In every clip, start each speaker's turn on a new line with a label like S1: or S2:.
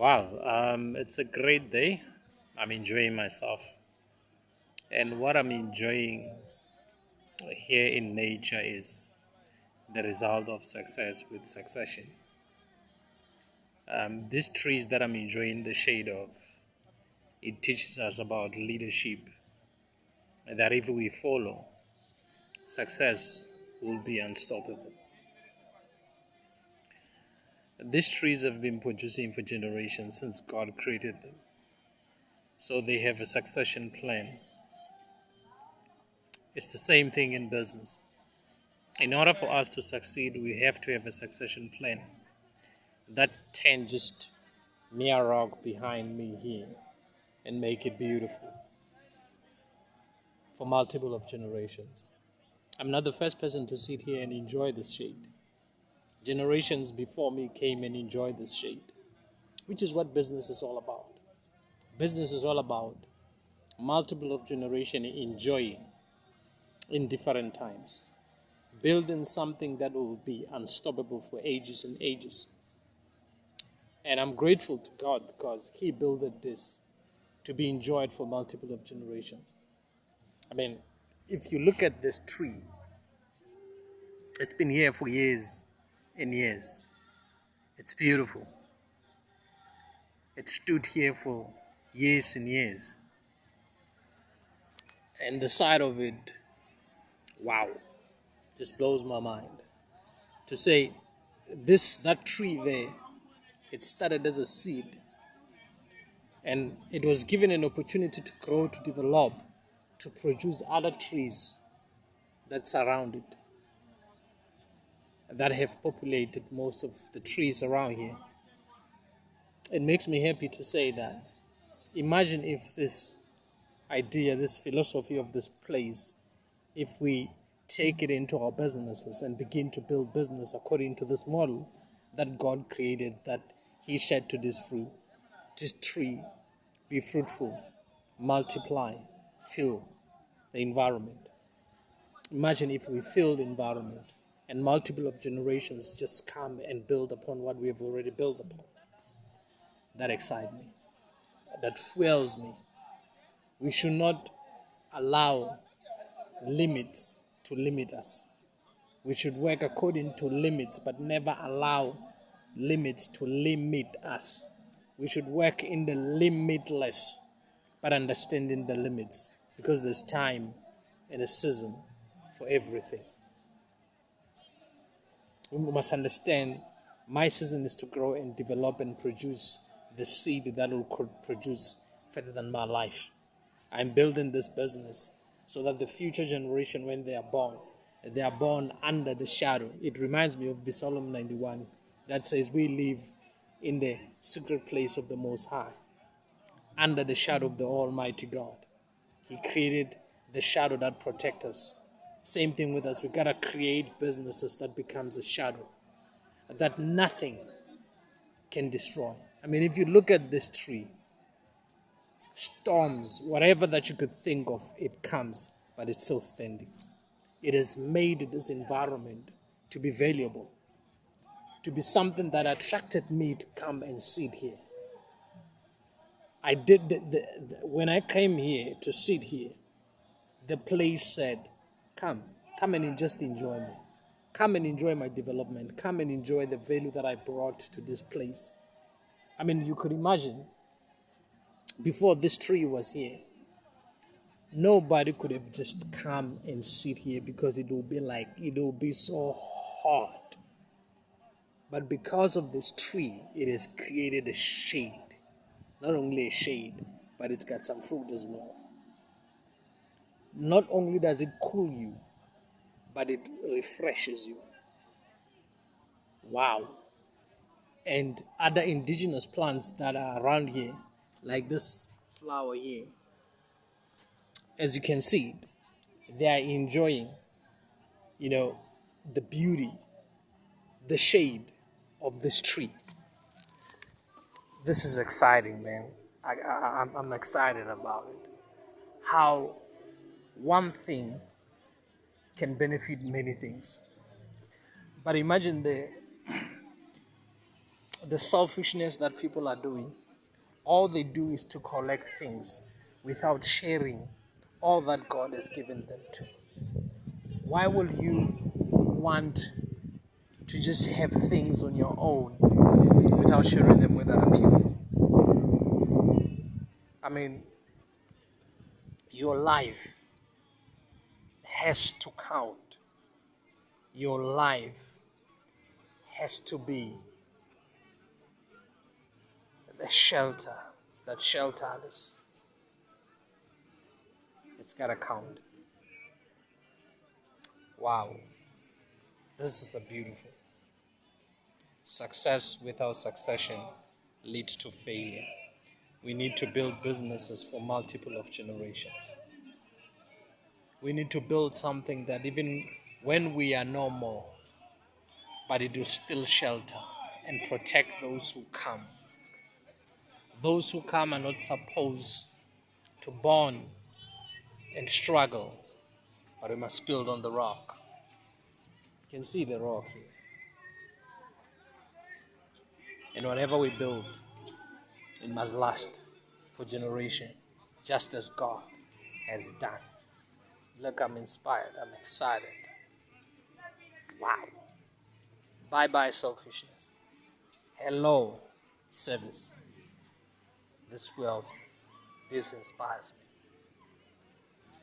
S1: Wow, it's a great day. I'm enjoying myself. And what I'm enjoying here in nature is the result of success with succession. These trees that I'm enjoying the shade of, it teaches us about leadership, that if we follow, success will be unstoppable. These trees have been producing for generations since God created them. So they have a succession plan. It's the same thing in business. In order for us to succeed, we have to have a succession plan. That tent just mere rock behind me here and make it beautiful for multiple of generations. I'm not the first person to sit here and enjoy this shade. Generations before me came and enjoyed this shade, which is what business is all about. Business is all about multiple of generation enjoying in different times, building something that will be unstoppable for ages and ages. And I'm grateful to God because He built this to be enjoyed for multiple of generations. I mean, if you look at this tree, it's been here for years and years. It's beautiful. It stood here for years and years. And the side of it, wow, just blows my mind. To say that tree there, it started as a seed and it was given an opportunity to grow, to develop, to produce other trees that surround it, that have populated most of the trees around here. It makes me happy to say that. Imagine if this idea, this philosophy of this place, if we take it into our businesses and begin to build business according to this model that God created, that He said to this fruit, this tree, be fruitful, multiply, fill the environment. Imagine if we fill the environment and multiple of generations just come and build upon what we have already built upon. That excites me. That fuels me. We should not allow limits to limit us. We should work according to limits, but never allow limits to limit us. We should work in the limitless, but understanding the limits, because there's time and a season for everything. We must understand my season is to grow and develop and produce the seed that will produce further than my life. I'm building this business so that the future generation, when they are born under the shadow. It reminds me of Psalm 91 that says, we live in the secret place of the Most High, under the shadow of the Almighty God. He created the shadow that protects us. Same thing with us. We got to create businesses that becomes a shadow that nothing can destroy. I mean, if you look at this tree, storms, whatever that you could think of, it comes, but it's still standing. It has made this environment to be valuable, to be something that attracted me to come and sit here. I did when I came here to sit here, the place said, come and just enjoy me. Come and enjoy my development. Come and enjoy the value that I brought to this place. I mean, you could imagine, before this tree was here, nobody could have just come and sit here because it will be so hot. But because of this tree, it has created a shade. Not only a shade, but it's got some fruit as well. Not only does it cool you, but it refreshes you. Wow. And other indigenous plants that are around here, like this flower here, as you can see, they are enjoying, the beauty, the shade of this tree. This is exciting, man. I'm excited about it. How one thing can benefit many things. But imagine the selfishness that people are doing, all they do is to collect things without sharing all that God has given them to. Why will you want to just have things on your own without sharing them with other people? I mean, your life has to count. Your life has to be the shelter that sheltered us. It's gotta count. Wow, this is a beautiful. Success without succession leads to failure. We need to build businesses for multiple of generations. We need to build something that even when we are no more, but it will still shelter and protect those who come. Those who come are not supposed to born and struggle, but we must build on the rock. You can see the rock here. And whatever we build, it must last for generations, just as God has done. Look, I'm inspired. I'm excited. Wow. Bye-bye selfishness. Hello, service. This fuels me. This inspires me.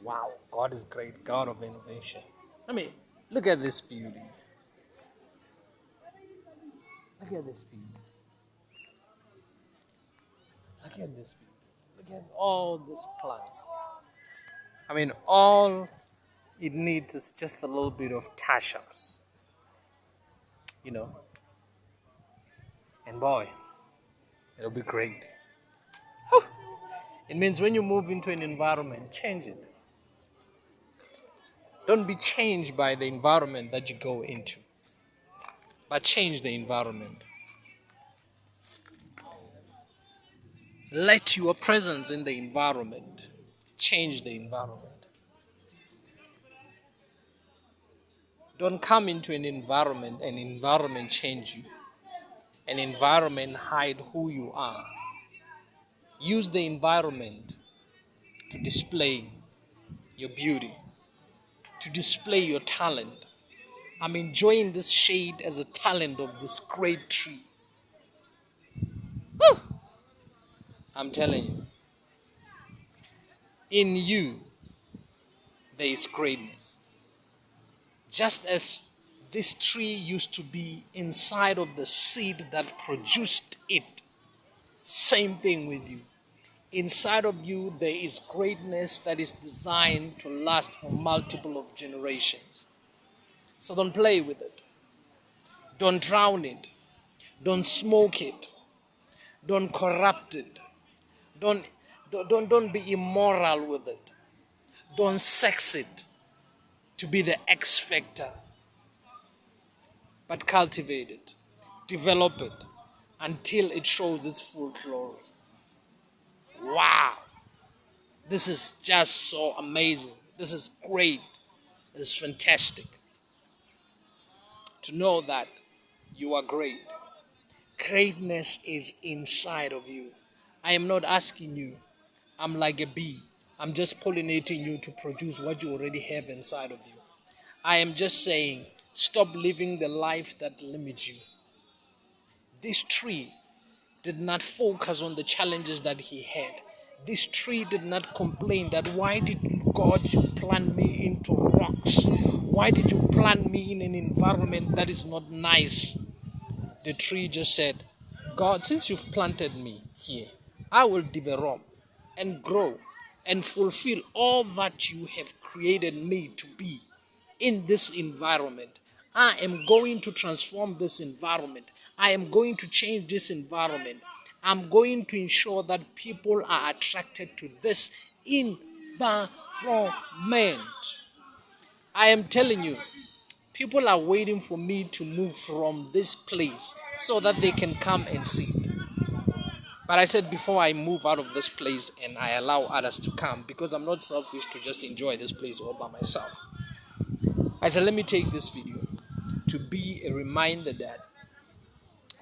S1: Wow, God is great, God of innovation. I mean, look at this beauty. Look at this beauty. Look at this beauty. Look at all these plants. I mean, all it needs is just a little bit of touch-ups. You know. And boy, it'll be great. Whew. It means when you move into an environment, change it. Don't be changed by the environment that you go into, but change the environment. Let your presence in the environment change the environment. Don't come into an environment change you. An environment hide who you are. Use the environment to display your beauty, to display your talent. I'm enjoying this shade as a talent of this great tree. Woo! I'm telling you, in you there is greatness. Just as this tree used to be inside of the seed that produced it, same thing with you. Inside of you there is greatness that is designed to last for multiple of generations. So don't play with it. Don't drown it. Don't smoke it. Don't corrupt it. Don't be immoral with it. Don't sex it to be the X factor. But cultivate it. Develop it until it shows its full glory. Wow. This is just so amazing. This is great. This is fantastic. To know that you are great. Greatness is inside of you. I am not asking you. I'm like a bee. I'm just pollinating you to produce what you already have inside of you. I am just saying, stop living the life that limits you. This tree did not focus on the challenges that he had. This tree did not complain that why did God plant me into rocks? Why did you plant me in an environment that is not nice? The tree just said, God, since you've planted me here, I will develop and grow and fulfill all that you have created me to be in this environment. I am going to transform this environment. I am going to change this environment. I'm going to ensure that people are attracted to this environment. I am telling you, people are waiting for me to move from this place so that they can come and see. But I said before I move out of this place and I allow others to come, because I'm not selfish to just enjoy this place all by myself. I said, let me take this video to be a reminder that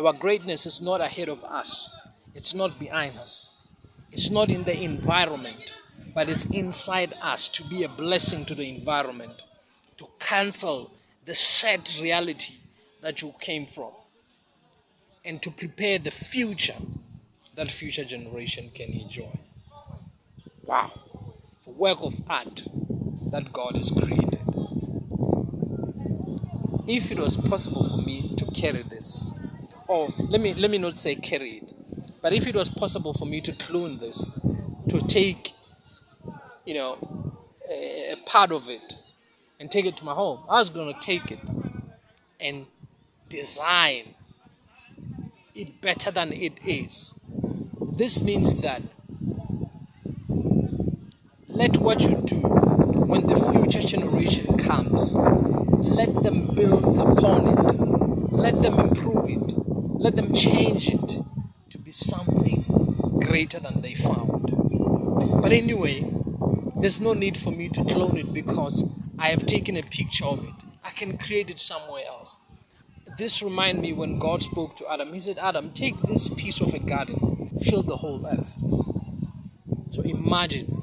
S1: Our greatness is not ahead of us. It's not behind us. It's not in the environment, but it's inside us to be a blessing to the environment, to cancel the sad reality that you came from, and to prepare the future that future generation can enjoy. Wow. A work of art that God has created. If it was possible for me to carry this, or let me not say carry it, but if it was possible for me to clone this, to take, a part of it and take it to my home, I was going to take it and design it better than it is. This means that let what you do when the future generation comes, let them build upon it, let them improve it, let them change it to be something greater than they found. But anyway, there's no need for me to clone it because I have taken a picture of it. I can create it somewhere else. This reminds me when God spoke to Adam. He said, Adam, take this piece of a garden, fill the whole earth. So imagine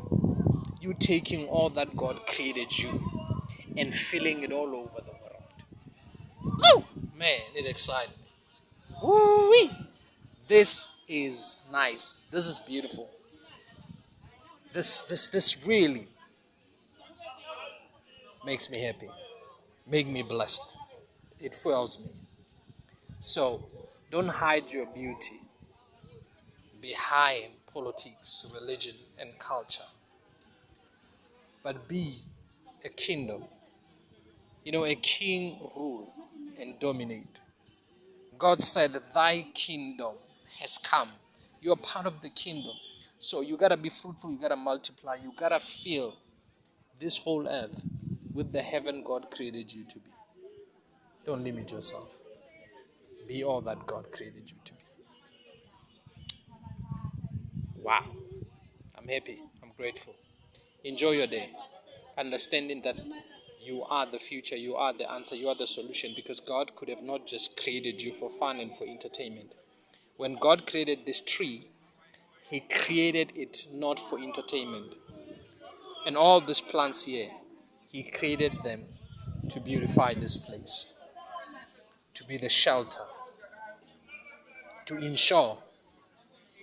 S1: you taking all that God created you and filling it all over the world. Oh, man, it excited me. Woo-wee. This is nice. This is beautiful. This really makes me happy. Make me blessed. It fuels me. So, don't hide your beauty behind politics, religion, and culture. But be a kingdom. A king rule and dominate. God said that thy kingdom has come. You're part of the kingdom. So you gotta be fruitful, you gotta multiply, you gotta fill this whole earth with the heaven God created you to be. Don't limit yourself. Be all that God created you to be. Wow. I'm happy. I'm grateful. Enjoy your day. Understanding that you are the future, you are the answer, you are the solution, because God could have not just created you for fun and for entertainment. When God created this tree, He created it not for entertainment. And all these plants here, He created them to beautify this place, to be the shelter, to ensure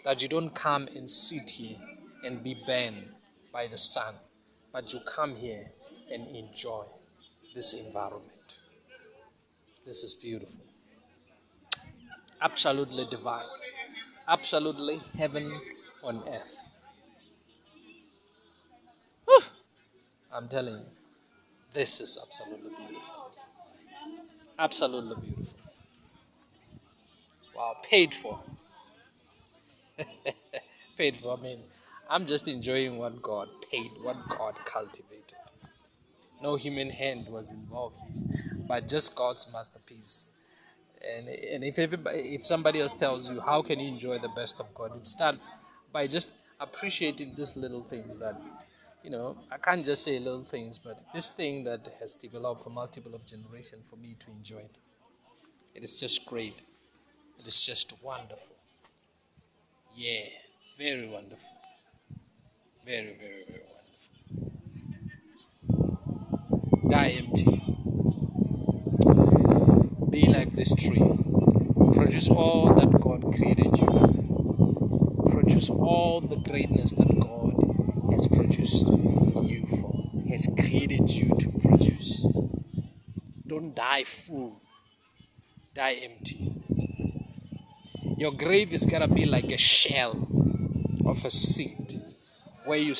S1: that you don't come and sit here and be burned by the sun, but you come here and enjoy this environment. This is beautiful. Absolutely divine. Absolutely heaven on earth. Whew. I'm telling you, this is absolutely beautiful. Absolutely beautiful. Wow, paid for. Paid for. I mean, I'm just enjoying what God paid, what God cultivated. No human hand was involved here, but just God's masterpiece. And if somebody else tells you how can you enjoy the best of God, it start by just appreciating these little things that I can't just say little things, but this thing that has developed for multiple of generation for me to enjoy it. It is just great. It is just wonderful. Yeah, very wonderful. Very, very, very wonderful. Die empty. Be like this tree. Produce all that God created you for. Produce all the greatness that God has produced you for. Has created you to produce. Don't die full. Die empty. Your grave is gonna be like a shell of a seed, where you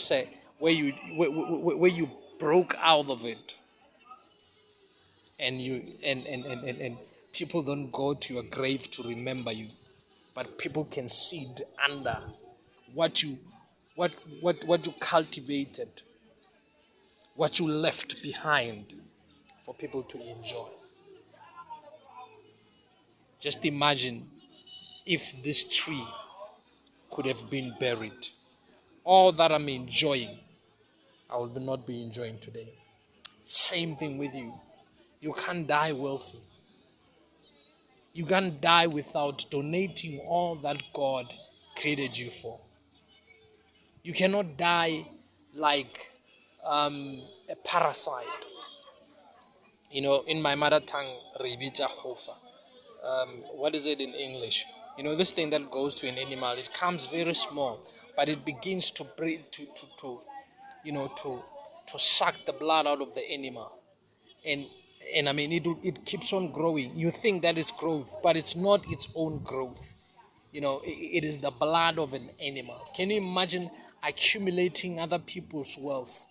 S1: broke out of it, and people don't go to your grave to remember you, but people can seed under what you cultivated, what you left behind for people to enjoy. Just imagine if this tree could have been buried. All that I'm enjoying, I will not be enjoying today. Same thing with you. You can't die wealthy. You can't die without donating all that God created you for. You cannot die like a parasite. In my mother tongue, Ribita Hofa. What is it in English? This thing that goes to an animal, it comes very small, but it begins to breathe, to suck the blood out of the animal, and I mean it keeps on growing. You think that it's growth, but it's not its own growth. It is the blood of an animal. Can you imagine accumulating other people's wealth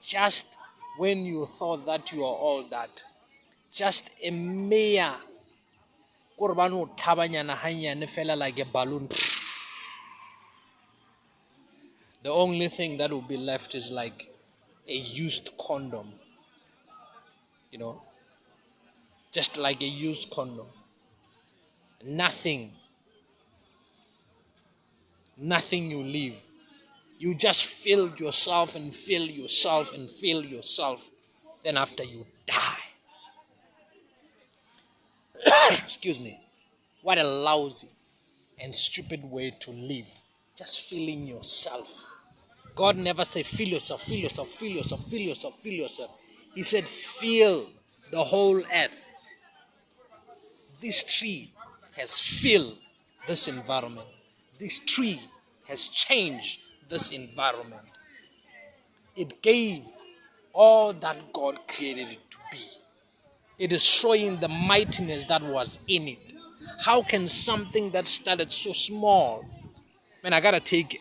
S1: just when you thought that you are all that? Just a mere like a balloon. The only thing that will be left is like a used condom, just like a used condom. Nothing you leave. You just fill yourself and fill yourself and fill yourself. Then after you die. Excuse me. What a lousy and stupid way to live. Just filling yourself. God never said fill yourself, fill yourself, fill yourself, fill yourself, fill yourself. He said fill the whole earth. This tree has filled this environment. This tree has changed this environment. It gave all that God created it to be. It is showing the mightiness that was in it. How can something that started so small, man, I gotta take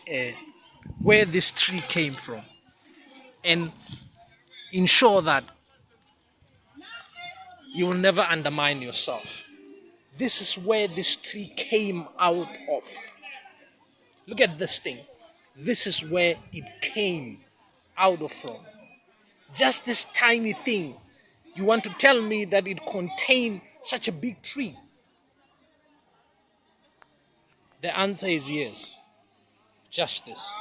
S1: where this tree came from and ensure that you will never undermine yourself. This is where this tree came out of. Look at this thing. This is where it came out of from. Just this tiny thing. You want to tell me that it contained such a big tree? The answer is yes. Just this.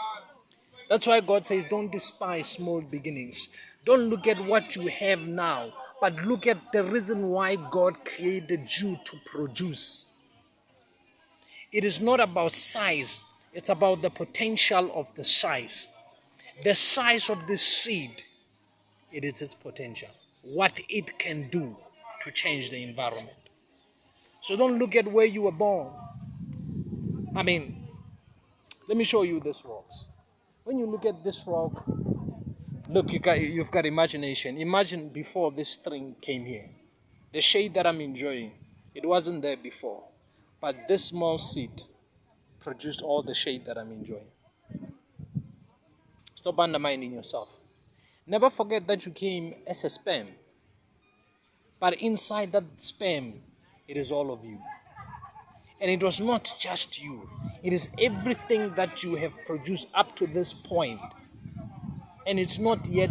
S1: That's why God says don't despise small beginnings. Don't look at what you have now, but look at the reason why God created you to produce. It is not about size. It's about the potential of the size. The size of this seed, it is its potential. What it can do to change the environment. So don't look at where you were born. I mean, let me show you this rock. When you look at this rock, look, you've got imagination. Imagine before this thing came here. The shade that I'm enjoying, it wasn't there before. But this small seed produced all the shade that I'm enjoying. Stop undermining yourself. Never forget that you came as a sperm. But inside that sperm, it is all of you. And it was not just you. It is everything that you have produced up to this point. And it's not yet,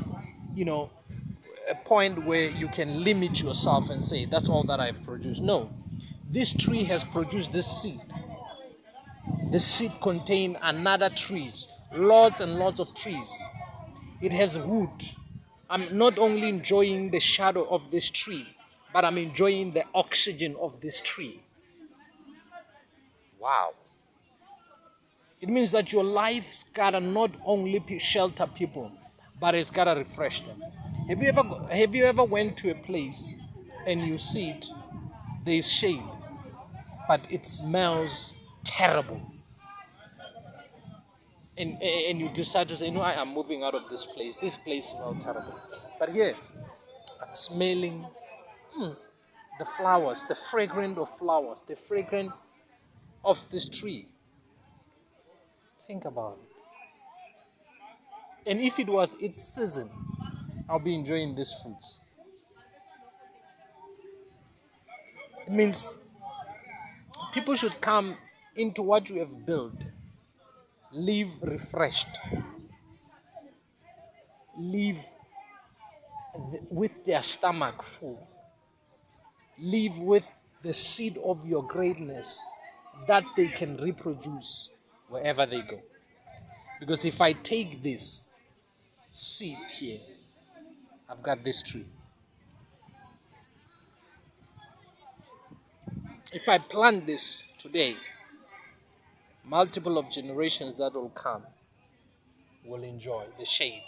S1: a point where you can limit yourself and say, that's all that I've produced. No. This tree has produced this seed. The seed contains another trees. Lots and lots of trees. It has wood. I'm not only enjoying the shadow of this tree, but I'm enjoying the oxygen of this tree. Wow. It means that your life's gotta not only shelter people, but it's gotta refresh them. Have you ever went to a place and you see it, there's shade, but it smells terrible, and you decide to say, no, I am moving out of this place. This place smells terrible. But here, I'm smelling the flowers, the fragrance of flowers, the fragrance of this tree. Think about it. And if it was its season, I'll be enjoying these fruits. It means people should come into what you have built, leave refreshed, leave with their stomach full, leave with the seed of your greatness that they can reproduce wherever they go. Because if I take this seed here, I've got this tree. If I plant this today, multiple of generations that will come will enjoy the shade.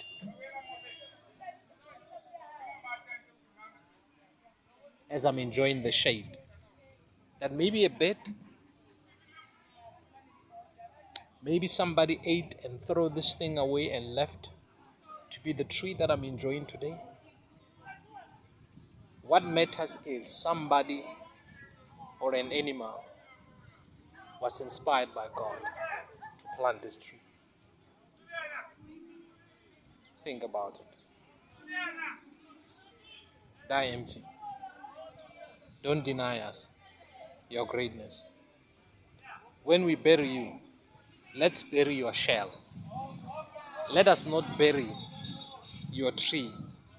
S1: As I'm enjoying the shade. That maybe a bit, maybe somebody ate and threw this thing away and left to be the tree that I'm enjoying today. What matters is somebody or an animal was inspired by God to plant this tree. Think about it. Die empty. Don't deny us your greatness. When we bury you, let's bury your shell. Let us not bury your tree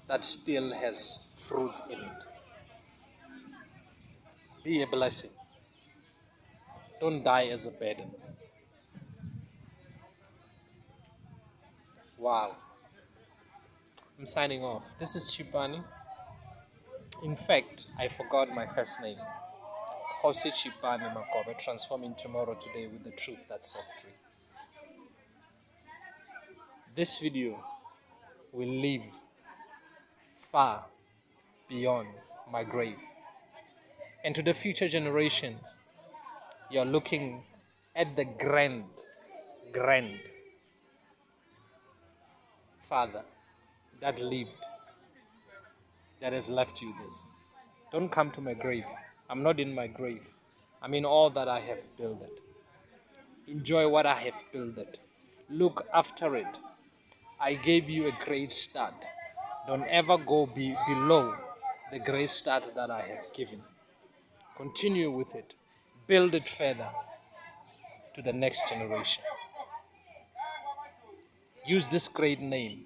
S1: that still has fruits in it. Be a blessing. Don't die as a burden. Wow. I'm signing off. This is Chipani. In fact, I forgot my first name. Jose Chipani Makobe, transforming tomorrow today with the truth that set free. This video will live far beyond my grave. And to the future generations, you're looking at the grand Father that lived, that has left you this. Don't come to my grave. I'm not in my grave. I'm in all that I have builded. Enjoy what I have builded. Look after it. I gave you a great start. Don't ever go below the great start that I have given. Continue with it. Build it further to the next generation. Use this great name